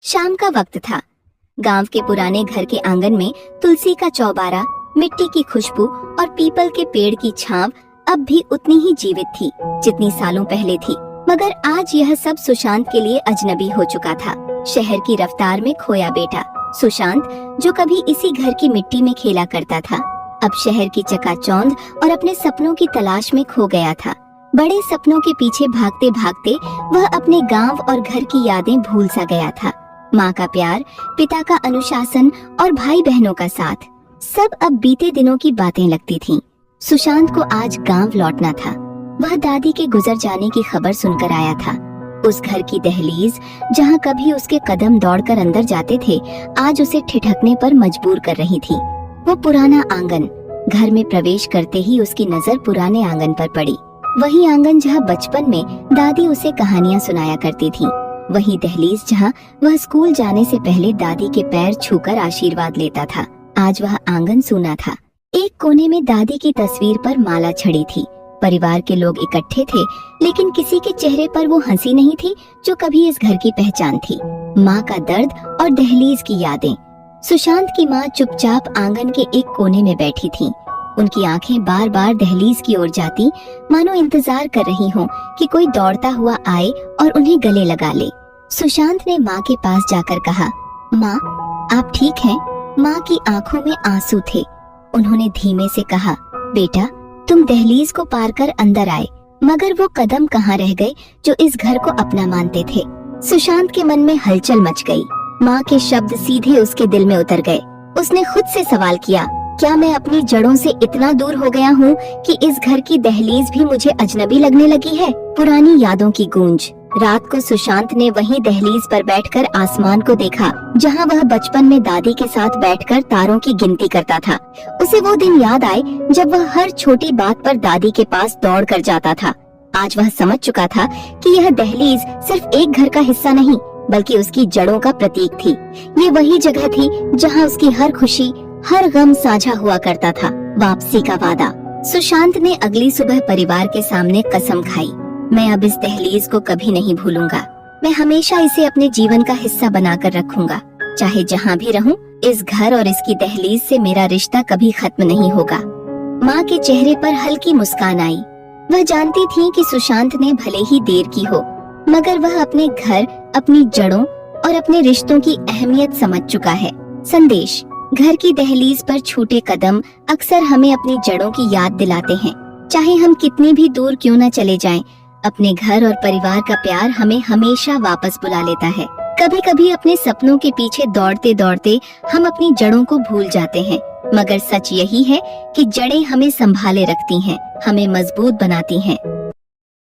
शाम का वक्त था। गांव के पुराने घर के आंगन में तुलसी का चौबारा, मिट्टी की खुशबू और पीपल के पेड़ की छांव अब भी उतनी ही जीवित थी जितनी सालों पहले थी। मगर आज यह सब सुशांत के लिए अजनबी हो चुका था। शहर की रफ्तार में खोया बेटा सुशांत, जो कभी इसी घर की मिट्टी में खेला करता था, अब शहर की चकाचौंध और अपने सपनों की तलाश में खो गया था। बड़े सपनों के पीछे भागते भागते वह अपने गांव और घर की यादें भूल सा गया था। माँ का प्यार, पिता का अनुशासन और भाई बहनों का साथ, सब अब बीते दिनों की बातें लगती थीं। सुशांत को आज गांव लौटना था। वह दादी के गुजर जाने की खबर सुनकर आया था। उस घर की दहलीज, जहाँ कभी उसके कदम दौड़कर अंदर जाते थे, आज उसे ठिठकने पर मजबूर कर रही थी। वो पुराना आंगन। घर में प्रवेश करते ही उसकी नजर पुराने आंगन पर पड़ी। वही आंगन जहाँ बचपन में दादी उसे कहानियाँ सुनाया करती थी। वही दहलीज जहाँ वह स्कूल जाने से पहले दादी के पैर छूकर आशीर्वाद लेता था। आज वह आंगन सूना था। एक कोने में दादी की तस्वीर पर माला छड़ी थी। परिवार के लोग इकट्ठे थे, लेकिन किसी के चेहरे पर वो हंसी नहीं थी जो कभी इस घर की पहचान थी। माँ का दर्द और दहलीज की यादें। सुशांत की माँ चुपचाप आंगन के एक कोने में बैठी थी। उनकी आंखें बार बार दहलीज की ओर जाती, मानो इंतजार कर रही हों कि कोई दौड़ता हुआ आए और उन्हें गले लगा ले। सुशांत ने माँ के पास जाकर कहा, माँ, आप ठीक हैं? माँ की आंखों में आंसू थे। उन्होंने धीमे से कहा, बेटा, तुम दहलीज को पार कर अंदर आए, मगर वो कदम कहाँ रह गए जो इस घर को अपना मानते थे। सुशांत के मन में हलचल मच गई। माँ के शब्द सीधे उसके दिल में उतर गए। उसने खुद से सवाल किया, क्या मैं अपनी जड़ों से इतना दूर हो गया हूँ कि इस घर की दहलीज भी मुझे अजनबी लगने लगी है? पुरानी यादों की गूंज। रात को सुशांत ने वहीं दहलीज पर बैठकर आसमान को देखा, जहाँ वह बचपन में दादी के साथ बैठकर तारों की गिनती करता था। उसे वो दिन याद आए जब वह हर छोटी बात पर दादी के पास दौड़ कर जाता था। आज वह समझ चुका था कि यह दहलीज सिर्फ एक घर का हिस्सा नहीं, बल्कि उसकी जड़ों का प्रतीक थी। ये वही जगह थी जहाँ उसकी हर खुशी, हर गम साझा हुआ करता था। वापसी का वादा। सुशांत ने अगली सुबह परिवार के सामने कसम खाई, मैं अब इस दहलीज को कभी नहीं भूलूंगा। मैं हमेशा इसे अपने जीवन का हिस्सा बनाकर रखूंगा। चाहे जहाँ भी रहूं, इस घर और इसकी दहलीज से मेरा रिश्ता कभी खत्म नहीं होगा। माँ के चेहरे पर हल्की मुस्कान आई। वह जानती थी कि सुशांत ने भले ही देर की हो, मगर वह अपने घर, अपनी जड़ों और अपने रिश्तों की अहमियत समझ चुका है। संदेश। घर की दहलीज पर छूटे कदम अक्सर हमें अपनी जड़ों की याद दिलाते हैं। चाहे हम कितनी भी दूर क्यों न चले जाएं, अपने घर और परिवार का प्यार हमें हमेशा वापस बुला लेता है। कभी कभी अपने सपनों के पीछे दौड़ते दौड़ते हम अपनी जड़ों को भूल जाते हैं, मगर सच यही है कि जड़ें हमें संभाले रखती हैं, हमें मजबूत बनाती हैं